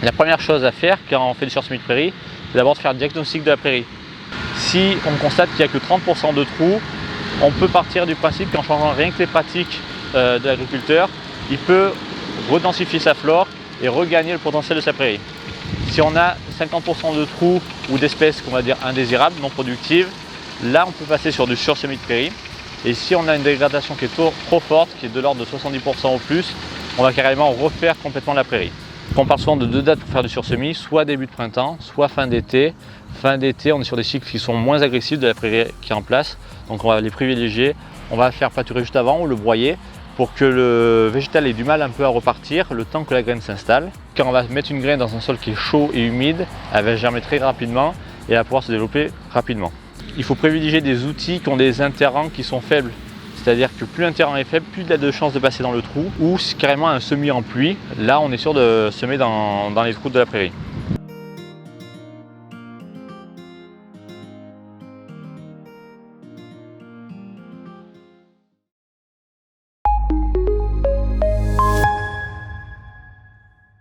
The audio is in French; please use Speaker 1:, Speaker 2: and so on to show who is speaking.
Speaker 1: La première chose à faire quand on fait du sur-semis de prairie, c'est d'abord de faire le diagnostic de la prairie. Si on constate qu'il n'y a que 30% de trous, on peut partir du principe qu'en changeant rien que les pratiques de l'agriculteur, il peut redensifier sa flore et regagner le potentiel de sa prairie. Si on a 50% de trous ou d'espèces qu'on va dire indésirables, non productives, là on peut passer sur du sur-semis de prairie. Et si on a une dégradation qui est trop forte, qui est de l'ordre de 70% ou plus, on va carrément refaire complètement la prairie. On parle souvent de 2 dates pour faire du sur-semis, soit début de printemps, soit fin d'été. Fin d'été, on est sur des cycles qui sont moins agressifs de la prairie qui est en place, donc on va les privilégier. On va faire pâturer juste avant ou le broyer pour que le végétal ait du mal un peu à repartir le temps que la graine s'installe. Quand on va mettre une graine dans un sol qui est chaud et humide, elle va germer très rapidement et elle va pouvoir se développer rapidement. Il faut privilégier des outils qui ont des interrants qui sont faibles. C'est-à-dire que plus l'interrant est faible, plus il a de chances de passer dans le trou, ou carrément un semis en pluie. Là, on est sûr de semer dans les trous de la prairie.